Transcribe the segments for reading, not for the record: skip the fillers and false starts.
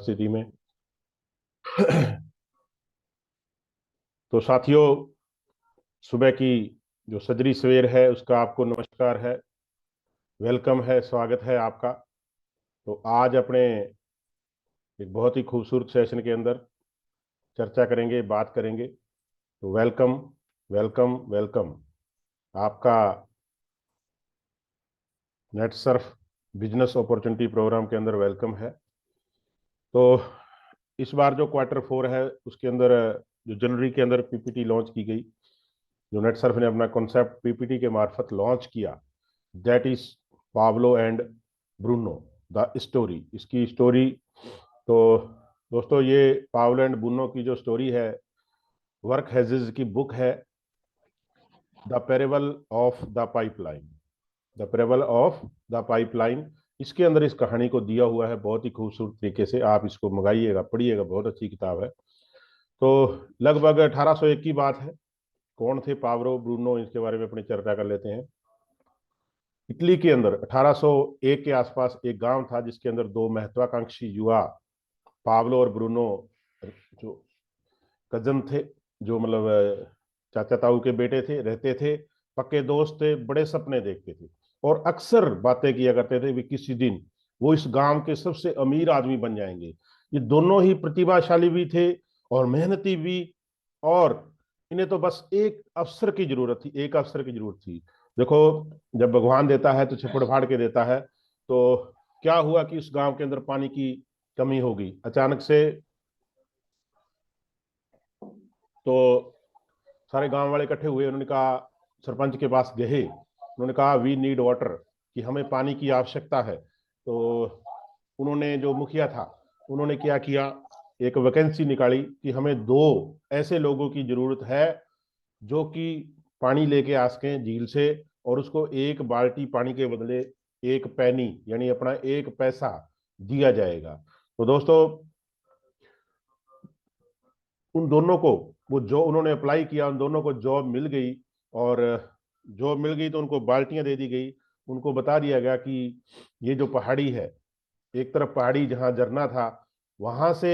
उपस्थिति में। तो साथियों, सुबह की जो सजरी सवेर है उसका आपको नमस्कार है, वेलकम है, स्वागत है आपका। तो आज अपने एक बहुत ही खूबसूरत सेशन के अंदर चर्चा करेंगे, बात करेंगे। तो वेलकम, वेलकम, वेलकम आपका Netsurf business opportunity programme के अंदर वेलकम है। तो इस बार जो क्वार्टर 4 है उसके अंदर जो जनवरी के अंदर पीपीटी लॉन्च की गई, जो नेट सर्फ ने अपना कॉन्सेप्ट पीपीटी के मार्फत लॉन्च किया, that is Pablo and Bruno the story. इसकी स्टोरी, तो दोस्तों ये पाब्लो एंड ब्रूनो की जो स्टोरी है, वर्क हेजिज की बुक है, the parable of the pipeline. The parable of the pipeline, इसके अंदर इस कहानी को दिया हुआ है बहुत ही खूबसूरत तरीके से। आप इसको मंगाइएगा, पढ़िएगा, बहुत अच्छी किताब है। तो लगभग 1801 की बात है। कौन थे पाब्लो ब्रूनो, इसके बारे में अपनी चर्चा कर लेते हैं। इटली के अंदर 1801 के आसपास एक गांव था जिसके अंदर दो महत्वाकांक्षी युवा, पाब्लो और ब्रूनो, जो कजन थे, जो मतलब चाचा ताऊ के बेटे थे, रहते थे, पक्के दोस्त थे, बड़े सपने देखते थे और अक्सर बातें किया करते थे कि किसी दिन वो इस गांव के सबसे अमीर आदमी बन जाएंगे। ये दोनों ही प्रतिभाशाली भी थे और मेहनती भी, और इन्हें तो बस एक अवसर की जरूरत थी, एक अवसर की जरूरत थी। देखो, जब भगवान देता है तो छप्पड़ फाड़ के देता है। तो क्या हुआ कि उस गांव के अंदर पानी की कमी हो गई अचानक से। तो सारे गांव वाले इकट्ठे हुए, उन्होंने कहा, सरपंच के पास गए, उन्होंने कहा वी नीड वाटर, कि हमें पानी की आवश्यकता है। तो उन्होंने, जो मुखिया था, उन्होंने क्या किया, एक वैकेंसी निकाली कि हमें दो ऐसे लोगों की जरूरत है जो कि पानी लेके आ सकें झील से, और उसको एक बाल्टी पानी के बदले एक पैनी, यानी अपना एक पैसा दिया जाएगा। तो दोस्तों, उन दोनों को, वो जो उन्होंने अप्लाई किया, उन दोनों को जॉब मिल गई। और जॉब मिल गई तो उनको बाल्टियां दे दी गई। उनको बता दिया गया कि ये जो पहाड़ी है, एक तरफ पहाड़ी जहां झरना था, वहां से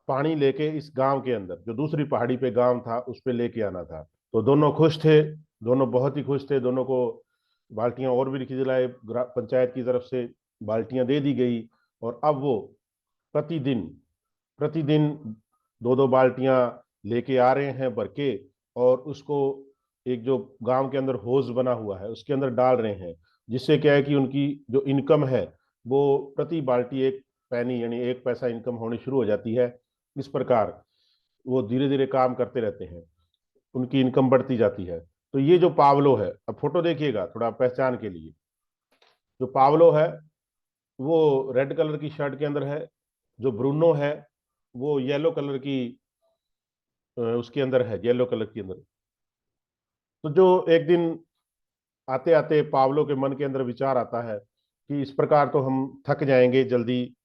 पानी लेके इस गांव के अंदर जो दूसरी पहाड़ी पे गांव था उस पे लेके आना था। तो दोनों खुश थे, दोनों बहुत ही खुश थे। दोनों को बाल्टियां और भी लिखी दिलाए, पंचायत की तरफ से बाल्टियां दे दी गई। और अब वो प्रतिदिन प्रतिदिन दो दो बाल्टियां लेके आ रहे हैं भर के, और उसको एक जो गांव के अंदर होज बना हुआ है उसके अंदर डाल रहे हैं। जिससे क्या है कि उनकी जो इनकम है वो प्रति बाल्टी एक पैनी, यानी एक पैसा इनकम होनी शुरू हो जाती है। इस प्रकार वो धीरे धीरे काम करते रहते हैं, उनकी इनकम बढ़ती जाती है। तो ये जो पावलो है, अब फोटो देखिएगा थोड़ा पहचान के लिए। जो पावलो है वो रेड कलर की शर्ट के अंदर है, जो ब्रूनो है वो येलो कलर की, उसके अंदर है, येलो कलर के अंदर। तो जो एक दिन आते आते पावलो के मन के अंदर विचार आता है कि इस प्रकार तो हम थक जाएंगे, जल्दी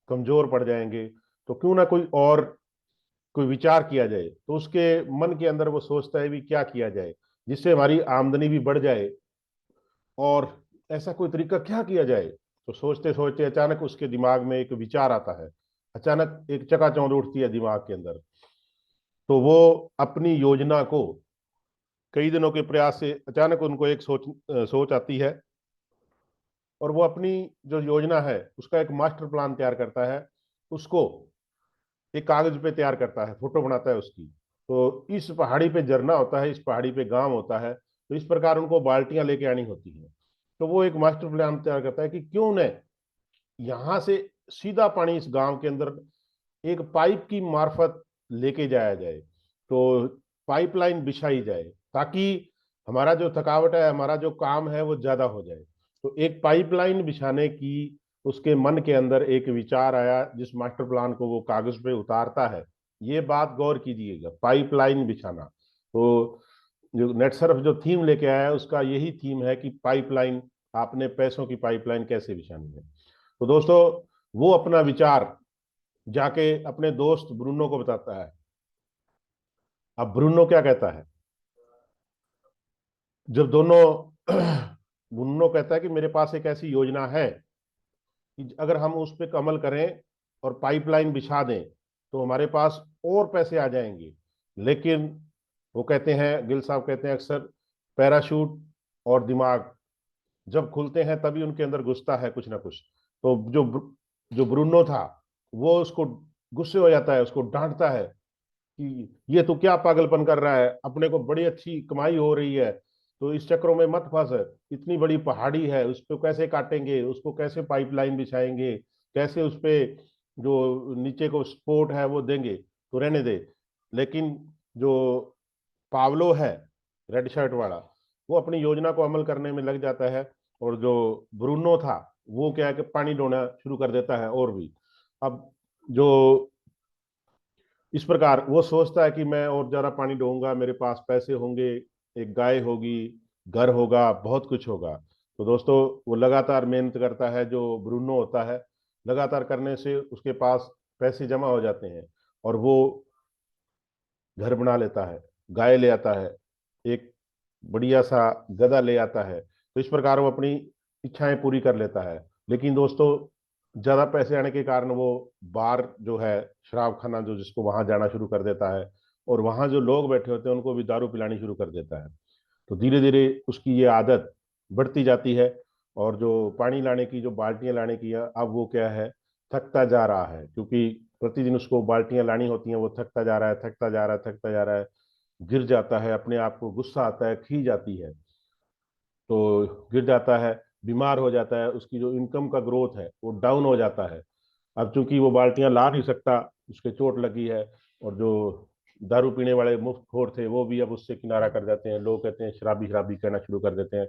कमजोर पड़ जाएंगे, तो क्यों ना कोई विचार किया जाए। तो उसके मन के अंदर वो सोचता है भी क्या किया जाए जिससे हमारी आमदनी भी बढ़ जाए, और ऐसा कोई तरीका क्या किया जाए। तो सोचते सोचते अचानक उसके दिमाग में एक विचार आता है, अचानक एक चकाचौंध उठती है दिमाग के अंदर। तो वो अपनी योजना को, कई दिनों के प्रयास से अचानक उनको एक सोच आती है, और वो अपनी जो योजना है उसका एक मास्टर प्लान तैयार करता है। उसको एक कागज पे तैयार करता है, फोटो बनाता है उसकी। तो इस पहाड़ी पे झरना होता है, इस पहाड़ी पे गांव होता है, तो इस प्रकार उनको बाल्टियां लेके आनी होती हैं। तो वो एक मास्टर प्लान तैयार करता है कि क्यों न यहाँ से सीधा पानी इस गांव के अंदर एक पाइप की मार्फत लेके जाया जाए। तो पाइपलाइन बिछाई जाए ताकि हमारा जो थकावट है, हमारा जो काम है वो ज्यादा हो जाए। तो एक पाइपलाइन बिछाने की उसके मन के अंदर एक विचार आया, जिस मास्टर प्लान को वो कागज पे उतारता है। ये बात गौर कीजिएगा, पाइपलाइन बिछाना। तो जो नेटसर्फ जो थीम लेके आया है उसका यही थीम है कि पाइपलाइन, आपने पैसों की पाइपलाइन कैसे बिछानी है। तो दोस्तों, वो अपना विचार जाके अपने दोस्त ब्रूनो को बताता है। अब ब्रूनो क्या कहता है, जब दोनों ब्रूनो कहता है कि मेरे पास एक ऐसी योजना है कि अगर हम उस पर अमल करें और पाइपलाइन बिछा दें तो हमारे पास और पैसे आ जाएंगे। लेकिन वो कहते हैं, गिल साहब कहते हैं अक्सर, पैराशूट और दिमाग जब खुलते हैं तभी उनके अंदर घुसता है कुछ ना कुछ। तो जो ब्रूनो था वो उसको गुस्से हो जाता है, उसको डांटता है कि ये तो क्या पागलपन कर रहा है, अपने को बड़ी अच्छी कमाई हो रही है, तो इस चक्रों में मत फंस। इतनी बड़ी पहाड़ी है, उस पर कैसे काटेंगे, उसको कैसे पाइपलाइन बिछाएंगे, कैसे उस पे जो नीचे को सपोर्ट है वो देंगे, तो रहने दे। लेकिन जो पावलो है, रेड शर्ट वाला, वो अपनी योजना को अमल करने में लग जाता है। और जो ब्रूनो था वो क्या है कि पानी ढोना शुरू कर देता है और भी। अब जो इस प्रकार वो सोचता है कि मैं और ज्यादा पानी ढोऊंगा, मेरे पास पैसे होंगे, एक गाय होगी, घर होगा, बहुत कुछ होगा। तो दोस्तों वो लगातार मेहनत करता है, जो ब्रूनो होता है, लगातार करने से उसके पास पैसे जमा हो जाते हैं और वो घर बना लेता है, गाय ले आता है, एक बढ़िया सा गधा ले आता है। तो इस प्रकार वो अपनी इच्छाएं पूरी कर लेता है। लेकिन दोस्तों ज्यादा पैसे आने के कारण वो बार जो है, शराब खाना जो, जिसको वहां जाना शुरू कर देता है और वहां जो लोग बैठे होते हैं उनको भी दारू पिलानी शुरू कर देता है। तो धीरे धीरे उसकी ये आदत बढ़ती जाती है। और जो पानी लाने की, जो बाल्टियां लाने की है, अब वो क्या है, थकता जा रहा है, क्योंकि प्रतिदिन उसको बाल्टियां लानी होती हैं। वो थकता जा रहा है, थकता जा रहा है, थकता जा रहा है, गिर जाता है, अपने आप को गुस्सा आता है, खी जाती है, तो गिर जाता है, बीमार हो जाता है, उसकी जो इनकम का ग्रोथ है वो डाउन हो जाता है। अब चूंकि वो बाल्टियां ला नहीं सकता, उसके चोट लगी है, और जो दारू पीने वाले मुफ्तखोर थे वो भी अब उससे किनारा कर जाते हैं, लोग कहते हैं शराबी शराबी कहना शुरू कर देते हैं,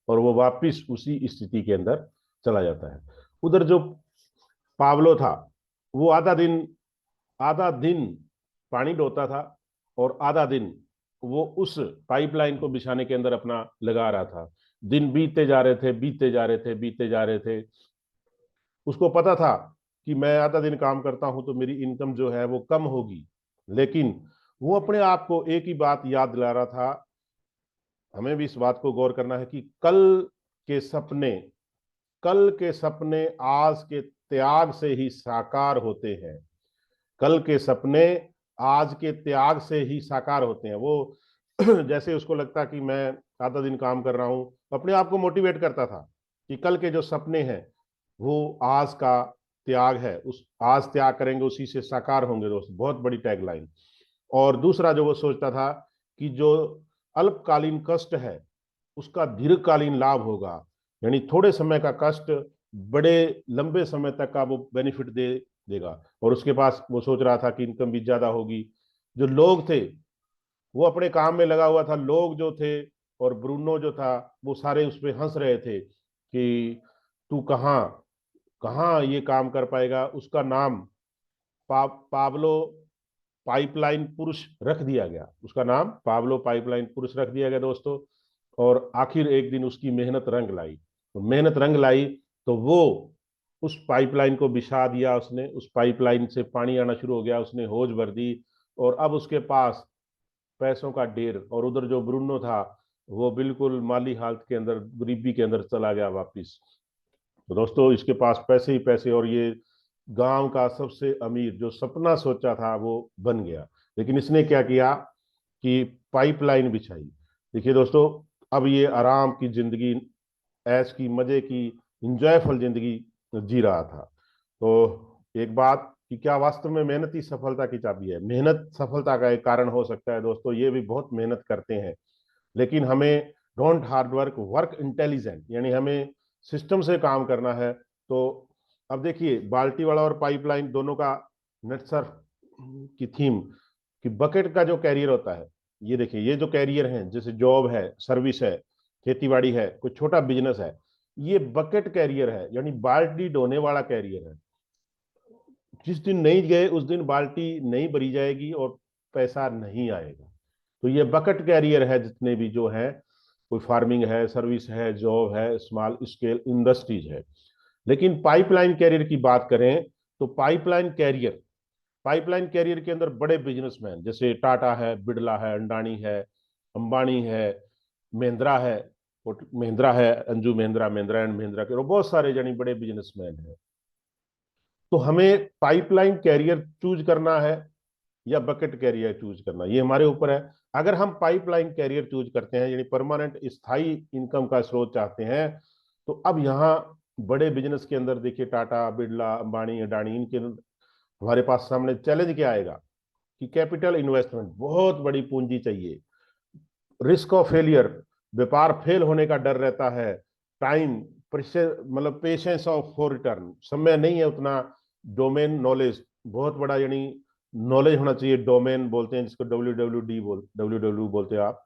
और वो वापिस उसी स्थिति के अंदर चला जाता है। उधर जो पावलो था वो आधा दिन पानी ढोता था और आधा दिन वो उस पाइपलाइन को बिछाने के अंदर अपना लगा रहा था। दिन बीतते जा रहे थे, बीतते जा रहे थे, बीतते जा रहे थे। उसको पता था कि मैं आधा दिन काम करता हूं तो मेरी इनकम जो है वो कम होगी। लेकिन वो अपने आप को एक ही बात याद दिला रहा था, हमें भी इस बात को गौर करना है कि के सपने कल के सपने आज के त्याग से ही साकार होते हैं। कल के सपने आज के त्याग से ही साकार होते हैं। वो जैसे उसको लगता कि मैं आधा दिन काम कर रहा हूं, अपने आप को मोटिवेट करता था कि कल के जो सपने हैं वो आज का त्याग है, उस आज त्याग करेंगे उसी से साकार होंगे। दोस्त, बहुत बड़ी टैगलाइन। और दूसरा जो वो सोचता था कि जो अल्पकालीन कष्ट है उसका दीर्घकालीन लाभ होगा, यानी थोड़े समय का कष्ट बड़े लंबे समय तक का वो बेनिफिट दे देगा। और उसके पास वो सोच रहा था कि इनकम भी ज्यादा होगी। जो लोग थे वो अपने काम में लगा हुआ था, लोग जो थे और ब्रूनो जो था वो सारे उस पर हंस रहे थे कि तू कहाँ कहाँ ये काम कर पाएगा। उसका नाम पाब्लो पाइपलाइन पुरुष रख दिया गया, उसका नाम पाब्लो पाइपलाइन पुरुष रख दिया गया दोस्तों। और आखिर एक दिन उसकी मेहनत रंग लाई, तो मेहनत रंग लाई, तो वो उस पाइपलाइन को बिछा दिया उसने, उस पाइपलाइन से पानी आना शुरू हो गया, उसने होज भर दी, और अब उसके पास पैसों का ढेर। और उधर जो ब्रूनो था वो बिल्कुल माली हालत के अंदर, गरीबी के अंदर चला गया वापिस। तो दोस्तों इसके पास पैसे ही पैसे, और ये गांव का सबसे अमीर जो सपना सोचा था वो बन गया। लेकिन इसने क्या किया कि पाइपलाइन बिछाई। देखिए दोस्तों, अब ये आराम की जिंदगी, ऐश की, मजे की, इंजॉयफुल जिंदगी जी रहा था। तो एक बात कि क्या वास्तव में मेहनत ही सफलता की चाबी है? मेहनत सफलता का एक कारण हो सकता है दोस्तों, ये भी बहुत मेहनत करते हैं, लेकिन हमें don't hard work, work intelligent, यानी हमें सिस्टम से काम करना है। तो अब देखिए, बाल्टी वाला और पाइपलाइन दोनों का नेटसर की थीम कि बकेट का जो कैरियर होता है, ये देखिए, ये जो कैरियर है, जैसे जॉब है, सर्विस है, खेतीबाड़ी है, कोई छोटा बिजनेस है, ये बकेट कैरियर है, यानी बाल्टी ढोने वाला कैरियर है। जिस दिन नहीं गए उस दिन बाल्टी नहीं भरी जाएगी और पैसा नहीं आएगा। तो ये बकेट कैरियर है जितने भी जो है, कोई फार्मिंग है, सर्विस है, जॉब है, स्मॉल स्केल इंडस्ट्रीज है। लेकिन पाइपलाइन कैरियर की बात करें तो पाइपलाइन कैरियर के अंदर बड़े बिजनेसमैन जैसे टाटा है, बिड़ला है, अंडानी है, अंबानी है, महिंद्रा है, महिंद्रा है, अंजू महिंद्रा, महिंद्रा एंड महिंद्रा के, और बहुत सारे यानी बड़े बिजनेसमैन हैं। तो हमें पाइपलाइन कैरियर चूज करना है या बकेट कैरियर चूज करना, ये हमारे ऊपर है। अगर हम पाइपलाइन कैरियर चूज करते हैं, यानी परमानेंट स्थायी इनकम का स्रोत चाहते हैं, तो अब यहाँ बड़े बिजनेस के अंदर देखिए, टाटा, बिरला, अंबानी, अडानी, इनके हमारे पास सामने चैलेंज क्या आएगा कि कैपिटल इन्वेस्टमेंट, बहुत बड़ी पूंजी चाहिए, रिस्क ऑफ फेलियर, व्यापार फेल होने का डर रहता है, टाइम, मतलब पेशेंस ऑफ फॉर रिटर्न, समय नहीं है उतना, डोमेन नॉलेज बहुत बड़ा, यानी नॉलेज होना चाहिए, डोमेन बोलते हैं जिसको, डब्ल्यू बोलते हैं आप,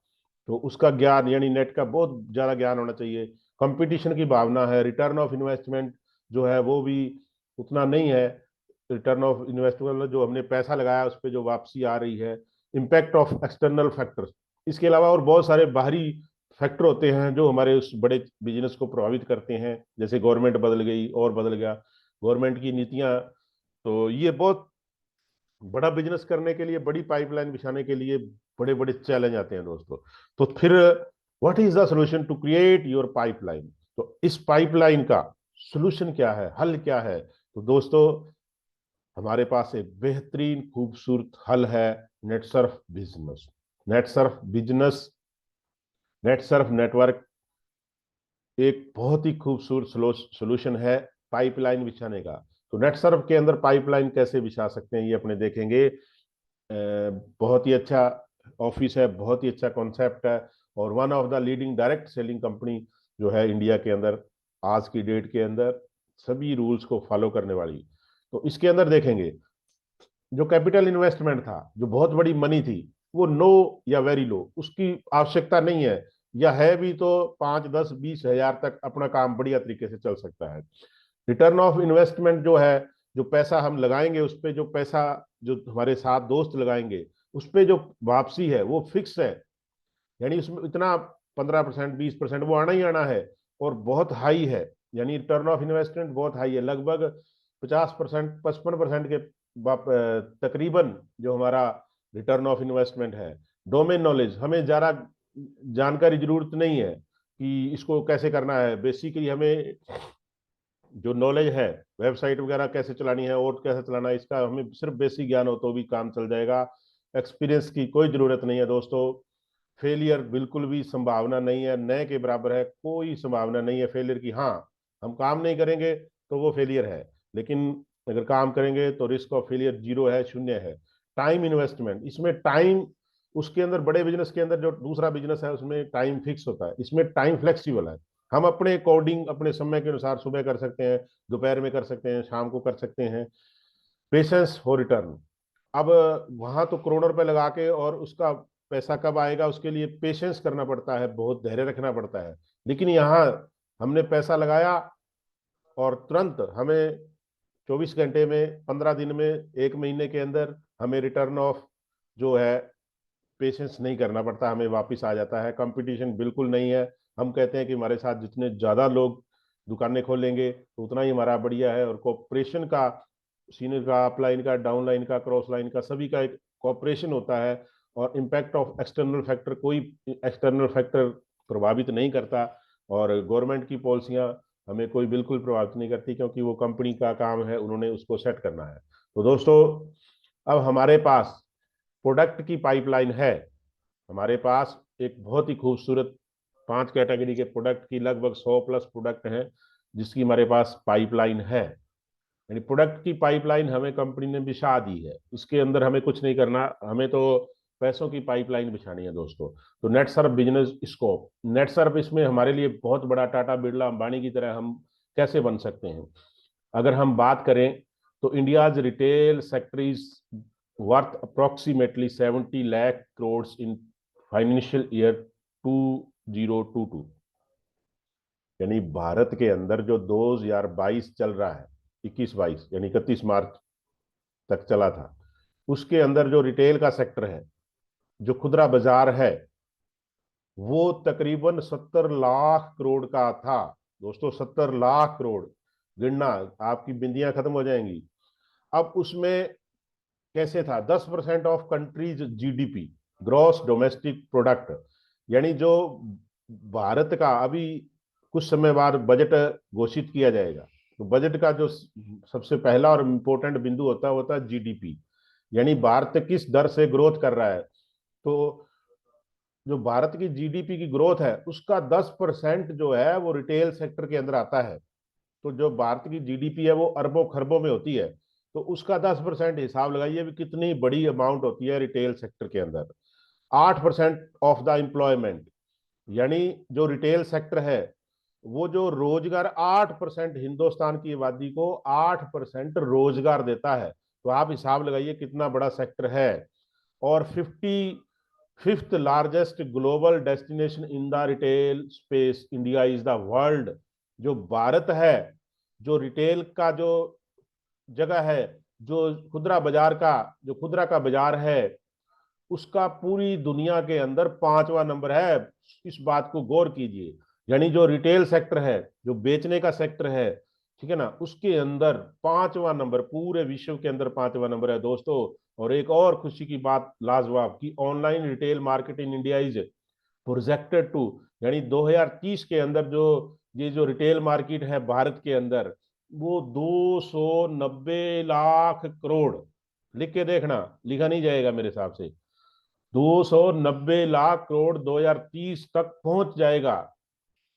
तो उसका ज्ञान, यानी नेट का बहुत ज्यादा ज्ञान होना चाहिए, कंपटीशन की भावना है, रिटर्न ऑफ इन्वेस्टमेंट जो है वो भी उतना नहीं है, रिटर्न ऑफ इन्वेस्टमेंट जो हमने पैसा लगाया उस पर जो वापसी आ रही है, इम्पैक्ट ऑफ एक्सटर्नल फैक्टर्स, इसके अलावा और बहुत सारे बाहरी फैक्टर होते हैं जो हमारे उस बड़े बिजनेस को प्रभावित करते हैं, जैसे गवर्नमेंट बदल गई और बदल गया, गवर्नमेंट की नीतियां, तो ये बहुत बड़ा बिजनेस करने के लिए, बड़ी पाइपलाइन बिछाने के लिए बड़े बड़े चैलेंज आते हैं दोस्तों। तो फिर what is the solution to create your pipeline, तो इस पाइपलाइन का सोल्यूशन क्या है, हल क्या है, तो दोस्तों हमारे पास एक बेहतरीन खूबसूरत हल है, Netsurf business. Netsurf business, Netsurf network एक बहुत ही खूबसूरत सोल्यूशन है पाइपलाइन बिछाने का। तो नेटसर्फ के अंदर पाइपलाइन कैसे बिछा सकते हैं ये अपने देखेंगे। बहुत ही अच्छा ऑफिस है, बहुत ही अच्छा कॉन्सेप्ट है, और one of the leading direct selling company जो है इंडिया के अंदर आज की डेट के अंदर, सभी रूल्स को फॉलो करने वाली। तो इसके अंदर देखेंगे जो कैपिटल इन्वेस्टमेंट था, जो बहुत बड़ी मनी थी, वो नो या वेरी लो, उसकी आवश्यकता नहीं है, या है भी तो 5, 10, 20 हजार तक अपना काम बढ़िया तरीके से चल सकता है। रिटर्न ऑफ इन्वेस्टमेंट जो है, जो पैसा हम लगाएंगे उस पर, जो पैसा जो हमारे साथ दोस्त लगाएंगे उस पर जो वापसी है वो फिक्स है, यानी उसमें इतना 15%, 20% वो आना ही आना है, और बहुत हाई है, यानी रिटर्न ऑफ इन्वेस्टमेंट बहुत हाई है, लगभग 50%, 55% के तकरीबन जो हमारा रिटर्न ऑफ इन्वेस्टमेंट है। डोमेन नॉलेज, हमें ज़्यादा जानकारी जरूरत नहीं है कि इसको कैसे करना है, बेसिकली हमें जो नॉलेज है, वेबसाइट वगैरह कैसे चलानी है और कैसे चलाना है, इसका हमें सिर्फ बेसिक ज्ञान हो तो भी काम चल जाएगा। एक्सपीरियंस की कोई जरूरत नहीं है दोस्तों, फेलियर बिल्कुल भी संभावना नहीं है, नए के बराबर है, कोई संभावना नहीं है फेलियर की। हाँ, हम काम नहीं करेंगे तो वो फेलियर है, लेकिन अगर काम करेंगे तो रिस्क ऑफ फेलियर जीरो है, शून्य है। टाइम इन्वेस्टमेंट, इसमें टाइम, उसके अंदर बड़े बिजनेस के अंदर जो दूसरा बिजनेस है उसमें टाइम फिक्स होता है, इसमें टाइम फ्लेक्सिबल है, हम अपने अकॉर्डिंग अपने समय के अनुसार सुबह कर सकते हैं, दोपहर में कर सकते हैं, शाम को कर सकते हैं। पेशेंस हो रिटर्न, अब वहां तो करोड़ों रुपए लगा के और उसका पैसा कब आएगा उसके लिए पेशेंस करना पड़ता है, बहुत धैर्य रखना पड़ता है, लेकिन यहाँ हमने पैसा लगाया और तुरंत हमें 24 घंटे में, 15 दिन में, 1 महीने के अंदर हमें रिटर्न ऑफ जो है पेशेंस नहीं करना पड़ता, हमें वापस आ जाता है। कंपटीशन बिल्कुल नहीं है, हम कहते हैं कि हमारे साथ जितने ज़्यादा लोग दुकानें खोलेंगे तो उतना ही हमारा बढ़िया है, और कोऑपरेशन का, सीनियर का, अपलाइन का, डाउनलाइन का, क्रॉस लाइन का, सभी का एक कोऑपरेशन होता है, और इम्पैक्ट ऑफ एक्सटर्नल फैक्टर, कोई एक्सटर्नल फैक्टर प्रभावित नहीं करता, और गवर्नमेंट की पॉलिसियां हमें कोई बिल्कुल प्रभावित नहीं करती, क्योंकि वो कंपनी का काम है, उन्होंने उसको सेट करना है। तो दोस्तों अब हमारे पास प्रोडक्ट की पाइपलाइन है, हमारे पास एक बहुत ही खूबसूरत 5 कैटेगरी के प्रोडक्ट की लगभग 100+ प्रोडक्ट हैं जिसकी हमारे पास पाइपलाइन है, यानी प्रोडक्ट की पाइपलाइन हमें कंपनी ने बिछा दी है, इसके अंदर हमें कुछ नहीं करना, हमें तो पैसों की पाइपलाइन बिछानी है दोस्तों। तो net Surf business scope, net Surf इसमें हमारे लिए बहुत बड़ा, टाटा, बिरला, अंबानी की तरह हम कैसे बन सकते हैं। अगर हम बात करें तो India's retail sector is worth approximately 70 lakh crore in financial year 2022, यानी भारत के अंदर जो 2022 चल रहा है, 21-22 यानी 31 मार्च तक चला था, उसके अंदर जो रिटेल का सेक्टर है, जो खुदरा बाजार है, वो तकरीबन 70 लाख करोड़ का था दोस्तों, 70 लाख करोड़, गिनना आपकी बिंदियां खत्म हो जाएंगी। अब उसमें कैसे था, 10% of countries GDP, gross domestic product, यानी जो भारत का अभी कुछ समय बाद बजट घोषित किया जाएगा, तो बजट का जो सबसे पहला और इम्पोर्टेंट बिंदु होता है जीडीपी, यानी भारत किस दर से ग्रोथ कर रहा है। तो जो भारत की जीडीपी की ग्रोथ है उसका 10% जो है वो रिटेल सेक्टर के अंदर आता है। तो जो भारत की जीडीपी है वो अरबों खरबों में होती है, तो उसका 10% हिसाब लगाइए भी कितनी बड़ी अमाउंट होती है रिटेल सेक्टर के अंदर। 8% ऑफ द एम्प्लॉयमेंट, यानी जो रिटेल सेक्टर है वो जो रोजगार 8%, हिंदुस्तान की आबादी को 8% रोजगार देता है। तो आप हिसाब लगाइए कितना बड़ा सेक्टर है। और 55th largest global destination in the retail space, India is the world. जो भारत है, जो रिटेल का जो जगह है, जो खुदरा बाजार का जो खुदरा का बाजार है, उसका पूरी दुनिया के अंदर 5वां नंबर है। इस बात को गौर कीजिए, यानी जो रिटेल सेक्टर है, जो बेचने का सेक्टर है, ठीक है ना, उसके अंदर 5वां नंबर, पूरे विश्व के अंदर 5वां नंबर है दोस्तों। और एक और खुशी की बात लाजवाब की online retail market in India is projected to, यानी 2030 के अंदर जो ये जो रिटेल मार्केट है भारत के अंदर वो 290 लाख करोड़, लिख के देखना, लिखा नहीं जाएगा मेरे हिसाब से, 290 लाख करोड़ 2030 तक पहुंच जाएगा।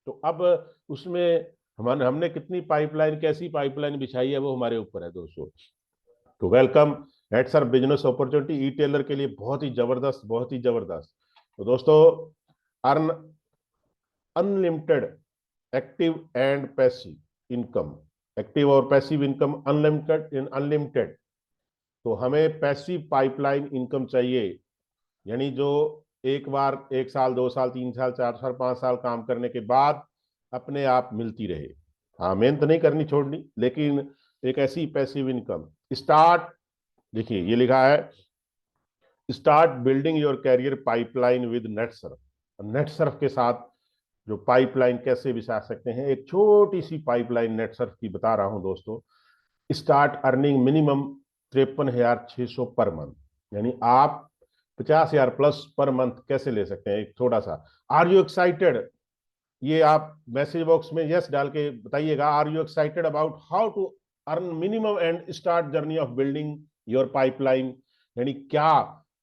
तो अब उसमें हमने कितनी पाइपलाइन, कैसी पाइपलाइन बिछाई है वो हमारे ऊपर है दोस्तों। तो welcome at sir business opportunity e tailer के लिए बहुत ही जबरदस्त, बहुत ही जबरदस्त। तो दोस्तों, earn unlimited active and passive income, active और पैसिव इनकम अनलिमिटेड अनलिमिटेड। तो हमें पैसिव पाइपलाइन इनकम चाहिए, यानी जो एक बार 1 साल 2 साल 3 साल 4 साल 5 साल काम करने के बाद अपने आप मिलती रहे। हाँ, मेहनत नहीं करनी छोड़नी, लेकिन एक ऐसी पैसिव इनकम। स्टार्ट, देखिए ये लिखा है, start building your career pipeline with Netsurf. Netsurf के साथ जो पाइपलाइन कैसे बिछा सकते हैं, एक छोटी सी पाइपलाइन नेटसर्फ की बता रहा हूं दोस्तों। Start earning minimum 53,600 per month, यानी आप 50,000 प्लस पर मंथ कैसे ले सकते हैं, एक छोटा सा। आर यू एक्साइटेड, ये आप मैसेज बॉक्स में यस डाल के बताइएगा। Are you excited about how to earn minimum and start journey of building your pipeline, यानी क्या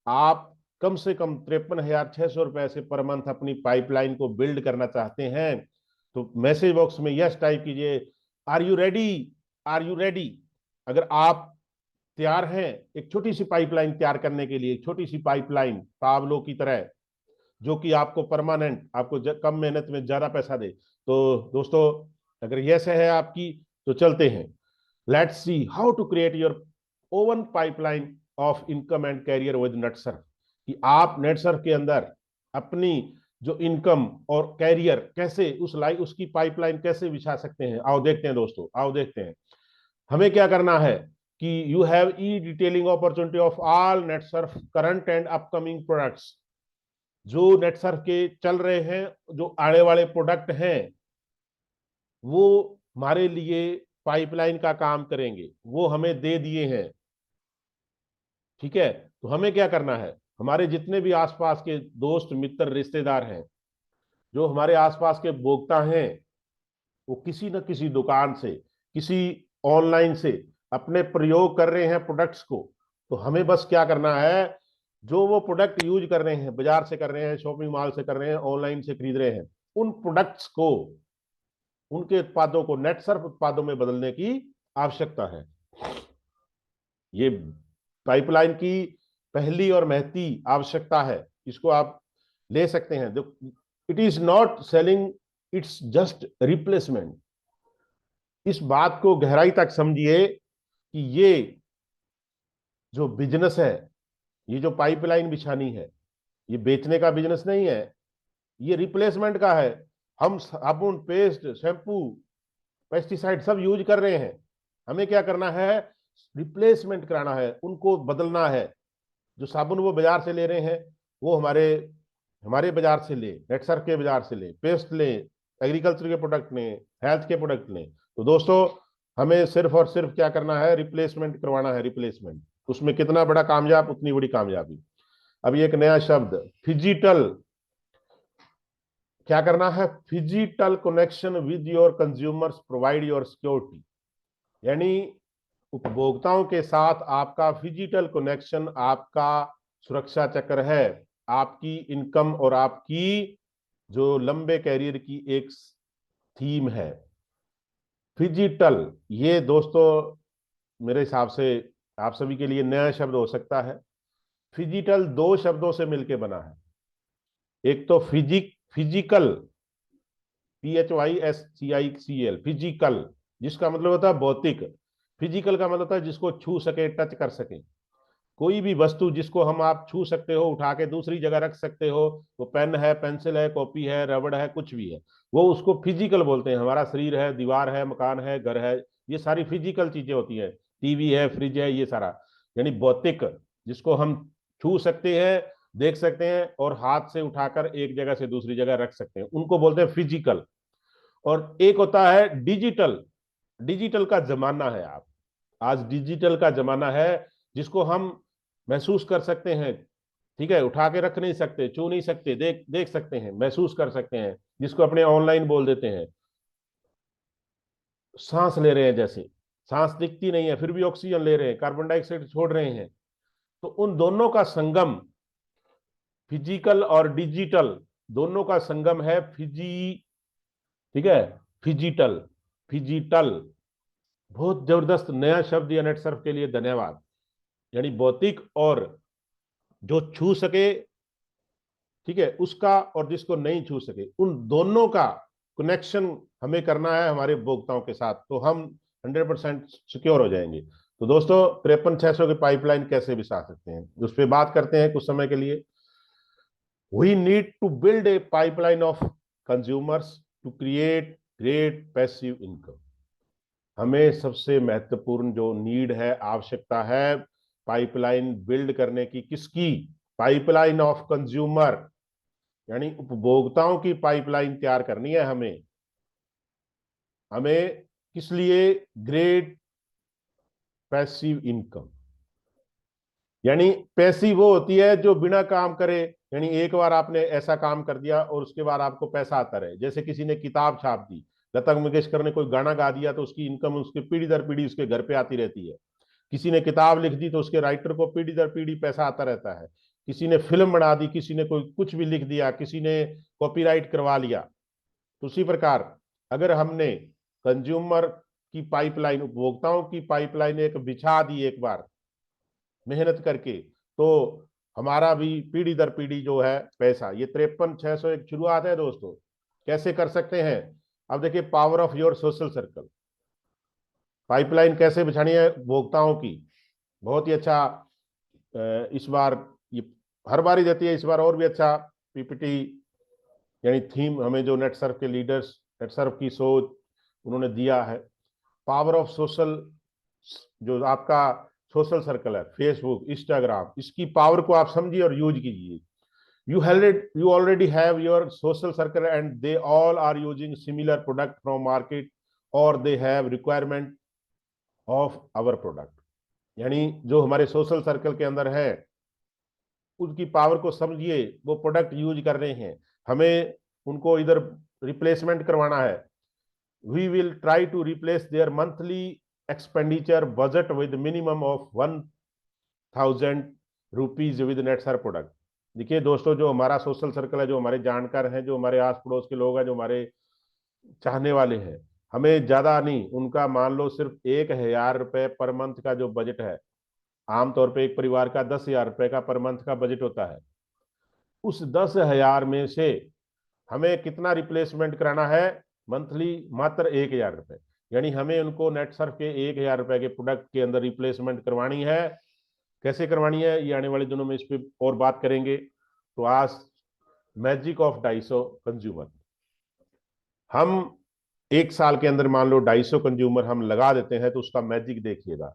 आप कम से कम 53,600 रुपए से पर मंथ अपनी पाइपलाइन को बिल्ड करना चाहते हैं? तो मैसेज बॉक्स में यस टाइप कीजिए। Are you ready, are you ready. अगर आप तैयार हैं एक छोटी सी पाइपलाइन तैयार करने के लिए, एक छोटी सी पाइपलाइन पावलो की तरह, जो कि आपको परमानेंट, आपको कम मेहनत में ज्यादा पैसा दे, तो दोस्तों अगर यस है आपकी तो चलते हैं। Let's see how to create your own pipeline of income and career with Netsurf, कि आप नेटसर्फ के अंदर अपनी जो इनकम और कैरियर कैसे उसकी पाइपलाइन कैसे बिछा सकते हैं। आओ देखते हैं दोस्तों, आओ देखते हैं। हमें क्या करना है कि you have e detailing opportunity of all Netsurf current and upcoming products. जो नेटसर्फ के चल रहे हैं, जो आने वाले प्रोडक्ट हैं, वो हमारे लिए पाइपलाइन का काम करेंगे, वो हमें दे दिए हैं। ठीक है, तो हमें क्या करना है, हमारे जितने भी आसपास के दोस्त मित्र रिश्तेदार हैं, जो हमारे आसपास के उपभोक्ता हैं, वो किसी न किसी दुकान से, किसी ऑनलाइन से अपने प्रयोग कर रहे हैं प्रोडक्ट्स को। तो हमें बस क्या करना है, जो वो प्रोडक्ट यूज कर रहे हैं, बाजार से कर रहे हैं, शॉपिंग मॉल से कर रहे हैं, ऑनलाइन से खरीद रहे हैं, उन प्रोडक्ट्स को, उनके उत्पादों को नेटसर्फ उत्पादों में बदलने की आवश्यकता है। ये पाइपलाइन की पहली और महती आवश्यकता है, इसको आप ले सकते हैं। It is not selling, it's just replacement. इस बात को गहराई तक समझिए कि ये जो बिजनेस है, ये जो पाइपलाइन बिछानी है, ये बेचने का बिजनेस नहीं है, ये रिप्लेसमेंट का है। हम साबुन, पेस्ट, शैम्पू, पेस्टिसाइड सब यूज कर रहे हैं, हमें क्या करना है, रिप्लेसमेंट कराना है, उनको बदलना है। जो साबुन वो बाजार से ले रहे हैं, वो हमारे हमारे बाजार से ले, नेटसर्फ के बाजार से ले, पेस्ट ले, एग्रीकल्चर के प्रोडक्ट लें, हेल्थ के प्रोडक्ट लें। तो दोस्तों हमें सिर्फ और सिर्फ क्या करना है, रिप्लेसमेंट करवाना है, रिप्लेसमेंट। उसमें कितना बड़ा कामयाब, उतनी बड़ी कामयाबी। अभी एक नया शब्द फिजिटल, क्या करना है, phygital connection with your consumers provide your security. यानी उपभोक्ताओं के साथ आपका फिजिकल कनेक्शन आपका सुरक्षा चक्र है, आपकी इनकम और आपकी जो लंबे कैरियर की एक थीम है फिजिटल। ये दोस्तों मेरे हिसाब से आप सभी के लिए नया शब्द हो सकता है। फिजिटल दो शब्दों से मिलकर बना है। एक तो फिजिकल, PHYSCICL, फिजिकल, जिसका मतलब होता है भौतिक। फिजिकल का मतलब होता है जिसको छू सके, टच कर सके। कोई भी वस्तु जिसको हम आप छू सकते हो, उठा के दूसरी जगह रख सकते हो, वो पेन है, पेंसिल है, कॉपी है, रबड़ है, कुछ भी है, वो उसको फिजिकल बोलते हैं। हमारा शरीर है, दीवार है, मकान है, घर है, ये सारी फिजिकल चीजें होती हैं। टीवी है, फ्रिज है, ये सारा यानी भौतिक, जिसको हम छू सकते हैं, देख सकते हैं और हाथ से उठाकर एक जगह से दूसरी जगह रख सकते हैं, उनको बोलते हैं फिजिकल। और एक होता है डिजिटल। डिजिटल का जमाना है। आप आज डिजिटल का जमाना है, जिसको हम महसूस कर सकते हैं। ठीक है, उठा के रख नहीं सकते, छू नहीं सकते, देख देख सकते हैं, महसूस कर सकते हैं, जिसको अपने ऑनलाइन बोल देते हैं। सांस ले रहे हैं, जैसे सांस दिखती नहीं है फिर भी ऑक्सीजन ले रहे हैं, कार्बन डाइऑक्साइड छोड़ रहे हैं। तो उन दोनों का संगम, फिजिकल और डिजिटल दोनों का संगम है ठीक है, फिजिटल। फिजिटल बहुत जबरदस्त नया शब्द या नेट सर्फ के लिए धन्यवाद। यानी भौतिक और जो छू सके, ठीक है, उसका, और जिसको नहीं छू सके, उन दोनों का कनेक्शन हमें करना है हमारे उपभोक्ताओं के साथ, तो हम 100% सिक्योर हो जाएंगे। तो दोस्तों 53,600 की पाइपलाइन कैसे बिछा सकते हैं, उस पर बात करते हैं कुछ समय के लिए। We need to build a pipeline of consumers to create great passive income. हमें सबसे महत्वपूर्ण जो नीड है, आवश्यकता है, पाइपलाइन बिल्ड करने की। किसकी? पाइपलाइन ऑफ कंज्यूमर, यानी उपभोक्ताओं की पाइपलाइन तैयार करनी है हमें। हमें किस लिए? Great passive income. यानी पैसिव वो होती है जो बिना काम करे, यानी एक बार आपने ऐसा काम कर दिया और उसके बाद आपको पैसा आता रहे। जैसे किसी ने किताब छाप दी, लता मंगेशकर ने कोई गाना गा दिया, तो उसकी इनकम उसके पीढ़ी दर पीढ़ी उसके घर पे आती रहती है। किसी ने किताब लिख दी तो उसके राइटर को पीढ़ी दर पीढ़ी पैसा आता रहता है। किसी ने फिल्म बना दी, किसी ने कोई कुछ भी लिख दिया, किसी ने कॉपीराइट करवा लिया। तो उसी प्रकार अगर हमने कंज्यूमर की पाइपलाइन, उपभोक्ताओं की पाइपलाइन एक बिछा दी एक बार मेहनत करके, तो हमारा भी पीढ़ी दर पीढ़ी जो है पैसा, ये 53,600 एक शुरुआत है दोस्तों। कैसे कर सकते हैं? अब देखिए, power of your social circle. Pipeline कैसे बिछानी है उपभोक्ताओं की? बहुत ही अच्छा। इस बार ये हर बार ही देती है, इस बार और भी अच्छा PPT यानी थीम हमें जो नेट सर्फ के लीडर्स, नेट सर्फ की सोच उन्होंने दिया है। पावर ऑफ सोशल, जो आपका सोशल सर्कल है, फेसबुक, इंस्टाग्राम, इसकी पावर को आप समझिए और यूज कीजिए। You already have your social circle and they all are using similar product from market, or they have requirement of our product। यानी जो हमारे सोशल सर्कल के अंदर है, उनकी पावर को समझिए, वो प्रोडक्ट यूज कर रहे हैं, हमें उनको इधर रिप्लेसमेंट करवाना है। We will try to replace their monthly expenditure budget with minimum of 1,000 rupees with Netsurf product. देखिए दोस्तों, जो हमारा सोशल सर्कल है, जो हमारे जानकार हैं, जो हमारे आस पड़ोस के लोग हैं, जो हमारे चाहने वाले हैं, हमें ज्यादा नहीं, उनका मान लो सिर्फ 1,000 रुपए पर मंथ का जो बजट है, आमतौर पे एक परिवार का 10,000 रुपए का पर मंथ का बजट होता है। उस 10,000 में से हमें कितना रिप्लेसमेंट कराना है मंथली? मात्र 1,000 रुपए। यानी हमें उनको नेट सर्फ के 1,000 रुपए के प्रोडक्ट के अंदर रिप्लेसमेंट करवानी है। कैसे करवानी है, ये आने वाले दिनों में इस पर और बात करेंगे। तो आज मैजिक ऑफ 250 कंज्यूमर, हम एक साल के अंदर मान लो 250 कंज्यूमर हम लगा देते हैं, तो उसका मैजिक देखिएगा।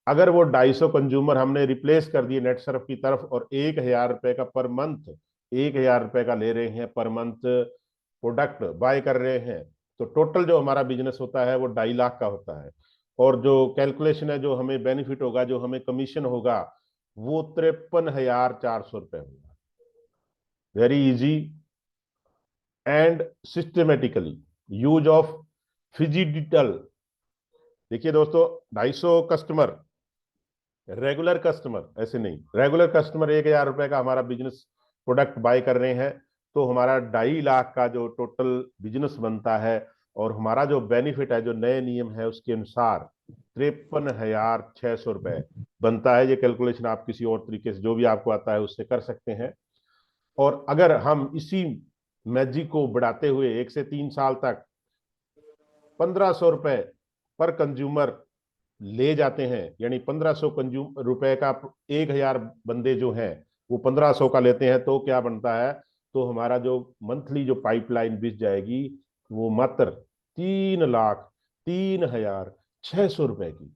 अगर वो 250 कंज्यूमर हमने रिप्लेस कर दिए नेट सर्फ की तरफ, और 1,000 रुपए का पर मंथ, 1,000 रुपए का ले रहे हैं पर मंथ प्रोडक्ट बाय कर रहे हैं, तो टोटल जो हमारा बिजनेस होता है वो 2.5 लाख का होता है। और जो कैलकुलेशन है, जो हमें बेनिफिट होगा, जो हमें कमीशन होगा, वो 53,400 रुपए होगा। Very easy and systematically use of phygital देखिए दोस्तों, 250 कस्टमर, रेगुलर कस्टमर ऐसे नहीं, रेगुलर कस्टमर 1,000 रुपए का हमारा बिजनेस प्रोडक्ट बाय कर रहे हैं तो हमारा 2.5 लाख का जो टोटल बिजनेस बनता है, और हमारा जो बेनिफिट है, जो नए नियम है उसके अनुसार 53,600 रुपए बनता है। ये कैलकुलेशन आप किसी और तरीके से जो भी आपको आता है उससे कर सकते हैं। और अगर हम इसी मैजिक को बढ़ाते हुए 1 से 3 साल तक 1,500 रुपए पर कंज्यूमर ले जाते हैं, यानी 1,500 कंज्यूम रुपए का, 1,000 बंदे जो हैं वो 1,500 का लेते हैं, तो क्या बनता है, तो हमारा जो मंथली जो पाइपलाइन बिक जाएगी वो मात्र 3,03,600 रुपए की,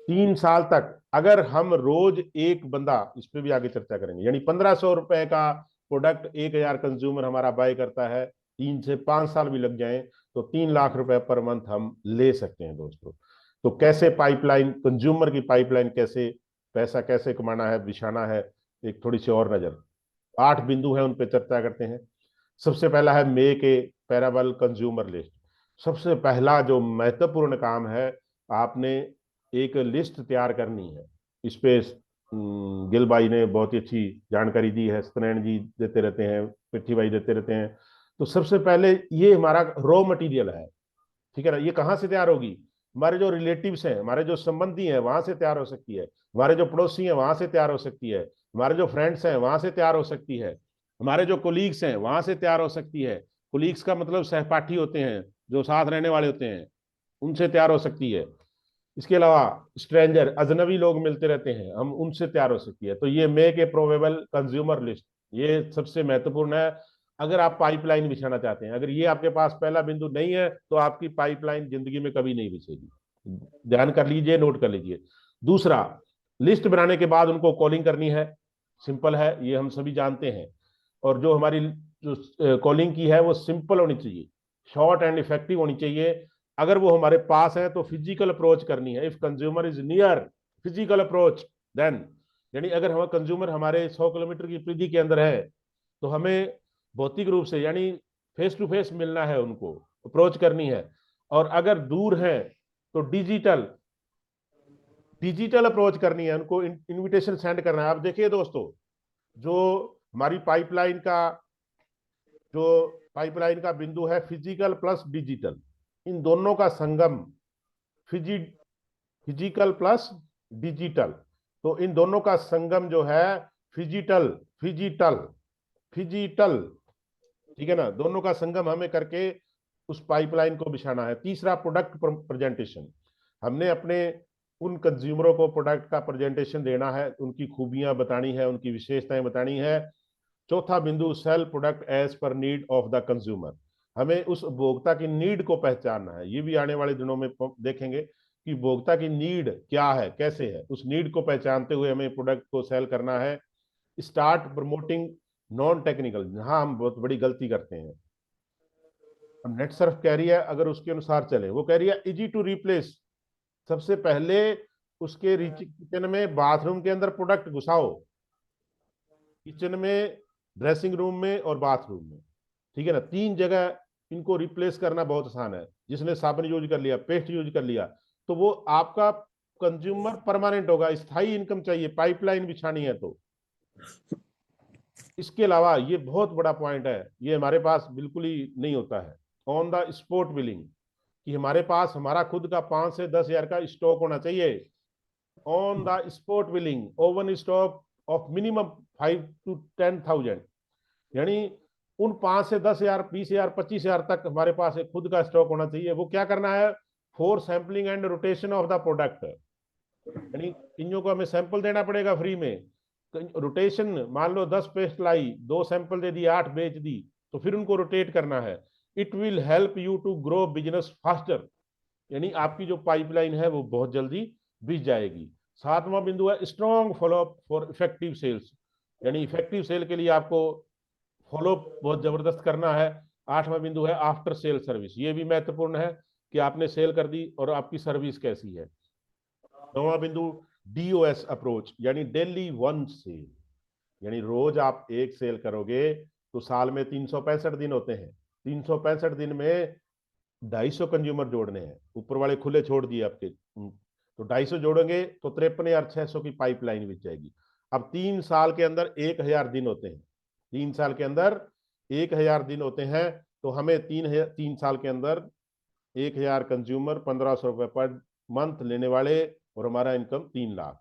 3 साल तक। अगर हम रोज एक बंदा, इस पे भी आगे चर्चा करेंगे, यानी 1,500 रुपए का प्रोडक्ट 1,000 कंज्यूमर हमारा बाय करता है, 3 से 5 साल भी लग जाए तो 3 लाख रुपए पर मंथ हम ले सकते हैं दोस्तों। तो कैसे पाइपलाइन, कंज्यूमर की पाइपलाइन, कैसे पैसा कैसे कमाना है, बिछाना है, एक थोड़ी सी और नजर, 8 बिंदु है, उन पर चर्चा करते हैं। सबसे पहला है make a parable consumer list. सबसे पहला जो महत्वपूर्ण काम है, आपने एक लिस्ट तैयार करनी है। इस पे गिल भाई ने बहुत ही अच्छी जानकारी दी है, सत्यनारायण जी देते रहते हैं, पृथ्वी भाई देते रहते हैं। तो सबसे पहले ये हमारा रॉ मटेरियल है, ठीक है ना। ये कहाँ से तैयार होगी, हमारे जो रिलेटिव्स हैं, हमारे जो संबंधी हैं वहां से तैयार हो सकती है, हमारे जो पड़ोसी हैं वहां से तैयार हो सकती है, हमारे जो फ्रेंड्स हैं वहां से तैयार हो सकती है, हमारे जो कोलीग्स हैं वहां से तैयार हो सकती है। कोलीग्स का मतलब सहपाठी होते हैं, जो साथ रहने वाले होते हैं, उनसे तैयार हो सकती है। इसके अलावा स्ट्रेंजर, अजनबी लोग मिलते रहते हैं, हम उनसे तैयार हो सकती है। तो ये make a probable consumer list, ये सबसे महत्वपूर्ण है अगर आप पाइपलाइन बिछाना चाहते हैं। अगर ये आपके पास पहला बिंदु नहीं है तो आपकी पाइपलाइन जिंदगी में कभी नहीं बिछेगी। ध्यान कर लीजिए, नोट कर लीजिए। दूसरा, लिस्ट बनाने के बाद उनको कॉलिंग करनी है। सिंपल है, ये हम सभी जानते हैं। और जो हमारी जो कॉलिंग की है वो सिंपल होनी चाहिए, शॉर्ट एंड इफेक्टिव होनी चाहिए। अगर वो हमारे पास है तो फिजिकल अप्रोच करनी है। If consumer is near, physical approach then, यानी अगर हम कंज्यूमर हमारे 100 किलोमीटर की परिधि के अंदर है तो हमें भौतिक रूप से, यानी फेस टू फेस मिलना है, उनको अप्रोच करनी है। और अगर दूर है तो डिजिटल डिजिटल अप्रोच करनी है, उनको इनविटेशन सेंड करना है। आप देखिए दोस्तों, जो हमारी पाइपलाइन का बिंदु है फिजिकल प्लस डिजिटल, इन दोनों का संगम, फिजी फिजिकल प्लस डिजिटल, तो इन दोनों का संगम जो है फिजिटल फिजिटल फिजिटल, ठीक है ना। दोनों का संगम हमें करके उस पाइपलाइन को बिछाना है। तीसरा, प्रोडक्ट प्रेजेंटेशन, हमने अपने उन कंज्यूमरों को प्रोडक्ट का प्रेजेंटेशन देना है, उनकी खूबियां बतानी है, उनकी विशेषताएं बतानी है। चौथा बिंदु, sell product as per need of the consumer, हमें उस उपभोक्ता की नीड को पहचानना है। ये भी आने वाले दिनों में देखेंगे कि उपभोक्ता की नीड क्या है, कैसे है, उस नीड को पहचानते हुए हमें प्रोडक्ट को सेल करना है। स्टार्ट प्रमोटिंग नॉन टेक्निकल, जहां हम बहुत बड़ी गलती करते हैं। नेट सर्फ कह रही है, अगर उसके अनुसार चले, वो कह रही है इजी टू रिप्लेस। सबसे पहले उसके किचन में, बाथरूम के अंदर प्रोडक्ट घुसाओ, किचन में, ड्रेसिंग रूम में और बाथरूम में, ठीक है ना। 3 जगह इनको रिप्लेस करना बहुत आसान है। जिसने साबुन यूज कर लिया, पेस्ट यूज कर लिया, तो वो आपका कंज्यूमर परमानेंट होगा। स्थायी इनकम चाहिए, पाइपलाइन बिछानी है तो। इसके अलावा ये बहुत बड़ा पॉइंट है, ये हमारे पास बिल्कुल ही नहीं होता है, ऑन द स्पॉट बिलिंग, कि हमारे पास हमारा खुद का 5 से 10 हजार का स्टॉक होना चाहिए। On the spot billing, oven stock of minimum 5 to 10,000, यानी उन 5 से 10 हजार, 20 हजार, 25 हजार तक हमारे पास एक खुद का स्टॉक होना चाहिए। वो क्या करना है, for sampling and rotation of the product, यानी इन को हमें सैंपल देना पड़ेगा फ्री में। रोटेशन, मान लो 10 पेस्ट लाई, 2 सैंपल दे दी, 8 बेच दी, तो फिर उनको रोटेट करना है। It will help you to grow business faster, यानी आपकी जो पाइपलाइन है वो बहुत जल्दी बिछ जाएगी। 7वां बिंदु है strong follow up for effective sales, यानी इफेक्टिव सेल के लिए आपको फॉलोअप बहुत जबरदस्त करना है। 8वां बिंदु है आफ्टर सेल सर्विस, ये भी महत्वपूर्ण है कि आपने सेल कर दी और आपकी सर्विस कैसी है। 9वां बिंदु, डीओएस अप्रोच, यानी डेली वन सेल, यानी रोज आप एक सेल करोगे तो साल में 365 दिन होते हैं। 365 दिन में 250 कंज्यूमर जोड़ने हैं, ऊपर वाले खुले छोड़ दिए आपके, तो 250 जोड़ेंगे तो 53,600 की पाइपलाइन बिक जाएगी। अब 3 साल के अंदर 1000 दिन होते हैं, 3 साल के अंदर 1000 दिन होते हैं, तो हमें 3 साल के अंदर 1000 कंज्यूमर 1500 रुपए पर मंथ लेने वाले, और हमारा इनकम 3 लाख।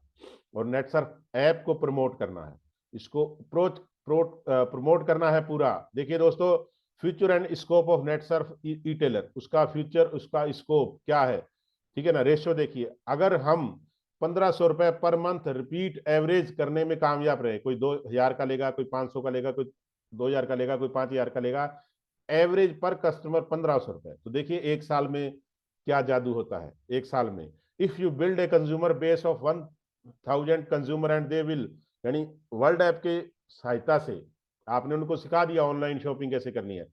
और नेटसर्फ ऐप को प्रमोट करना है, इसको प्रमोट करना है पूरा। देखिए दोस्तों, future and scope of Netsurf e tailer, उसका फ्यूचर, उसका स्कोप क्या है, ठीक है ना। रेशियो देखिए, अगर हम 1500 रुपए पर मंथ रिपीट एवरेज करने में कामयाब रहे, कोई 2000 का लेगा, कोई 500 का लेगा, कोई 2000 का लेगा, कोई 5000 का लेगा, एवरेज पर कस्टमर 1500 रुपए, तो देखिए एक साल में क्या जादू होता है। एक साल में if you build a consumer base of 1000 consumer and they will, यानी वर्ल्ड ऐप के सहायता से आपने उनको सिखा दिया ऑनलाइन शॉपिंग कैसे करनी है।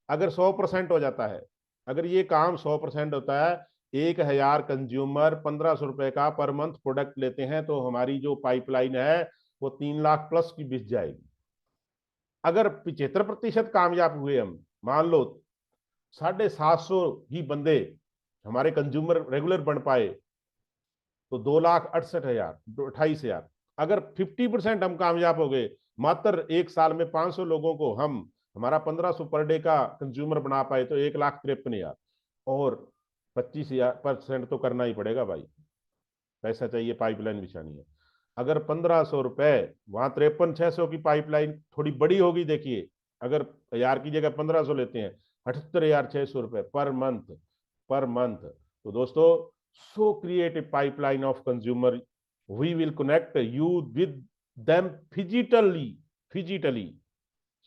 अगर 100% हो जाता है, अगर ये काम 100% होता है, 1000 कंज्यूमर 1500 रुपए का पर मंथ प्रोडक्ट लेते हैं, तो हमारी जो पाइपलाइन है वो 3 लाख प्लस की बिक जाएगी। अगर 75% कामयाब हुए हम, मान लो 750 ही बंदे हमारे कंज्यूमर रेगुलर बन पाए, तो 2,68,000, 28,000। अगर 50% हम कामयाब हो गए, मात्र एक साल में 500 लोगों को हम हमारा 1500 पर डे का कंज्यूमर बना पाए, तो 1,53,000। और 25% तो करना ही पड़ेगा भाई, पैसा चाहिए, पाइपलाइन बिछानी है। अगर 1500 रुपए, वहां 53,600 की पाइपलाइन थोड़ी बड़ी होगी। देखिए, अगर 1000 की जगह 1500 लेते हैं, 78,600 रुपए पर मंथ, पर मंथ। तो दोस्तों, so create a pipeline of consumer, we will connect you with them physically, physically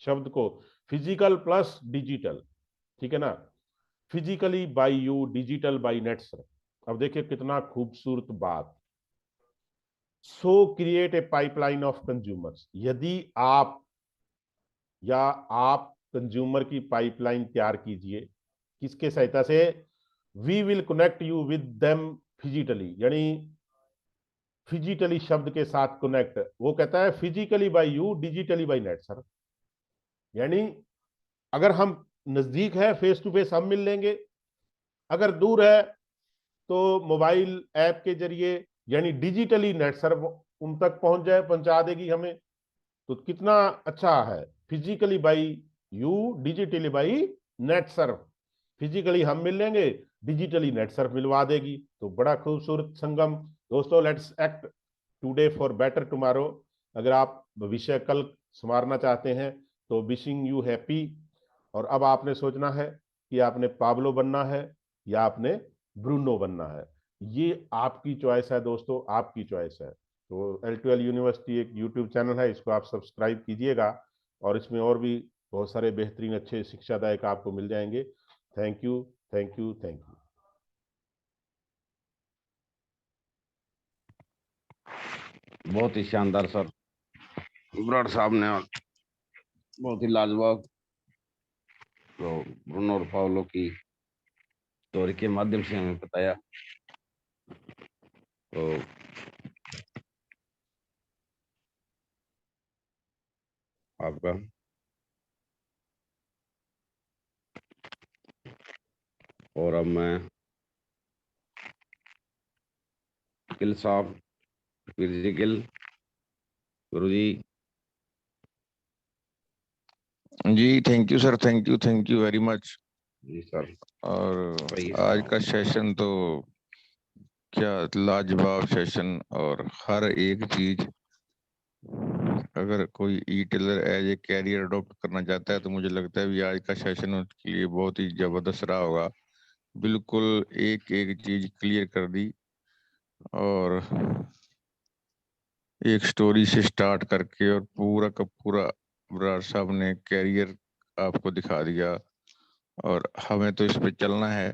शब्द को फिजिकल प्लस डिजिटल, ठीक है ना, physically by you, digital by Netsurf. अब देखिए कितना खूबसूरत बात। So create a pipeline of consumers, यदि आप या आप कंज्यूमर की पाइपलाइन तैयार कीजिए, किसके सहायता से, we will connect you with them physically, यानी फिजिकली शब्द के साथ कनेक्ट, वो कहता है physically by you, digitally by Netsurf. यानी अगर हम नजदीक है, फेस टू फेस हम मिल लेंगे, अगर दूर है तो मोबाइल ऐप के जरिए, यानी डिजिटली नेट सर उन तक पहुंचा देगी हमें। तो कितना अच्छा है, physically by you, digitally by net Surf. Physically हम मिल लेंगे, डिजिटली नेट सर्फ मिलवा देगी, तो बड़ा खूबसूरत संगम। दोस्तों, let's act today for better tomorrow. अगर आप भविष्य कल संवारना चाहते हैं, तो विशिंग यू हैप्पी। और अब आपने सोचना है कि आपने पाब्लो बनना है या आपने ब्रूनो बनना है, ये आपकी चॉइस है दोस्तों, आपकी चॉइस है। तो L2L यूनिवर्सिटी एक यूट्यूब चैनल है, इसको आप सब्सक्राइब कीजिएगा, और इसमें और भी बहुत सारे बेहतरीन अच्छे शिक्षादायक आपको मिल जाएंगे। Thank you, thank you, thank you. बहुत ही शानदार सर, ब्राड साहब ने बहुत ही लाजवाब तो ब्रूनो और पाब्लो की स्टोरी के माध्यम से हमें बताया। तो आपका और अब मैं गिल साहब, Veer Gill Guru ji, thank you sir, thank you very much. जी सर। और आज का सेशन तो क्या लाजवाब सेशन, और हर एक चीज, अगर कोई e tailer as a career adopt करना चाहता है, तो मुझे लगता है भी आज का सेशन उसके लिए बहुत ही जबरदस्त रहा होगा। बिल्कुल एक एक चीज क्लियर कर दी, और एक स्टोरी से स्टार्ट करके और पूरा का पूरा ब्राड साहब ने कैरियर आपको दिखा दिया, और हमें तो इस पे चलना है।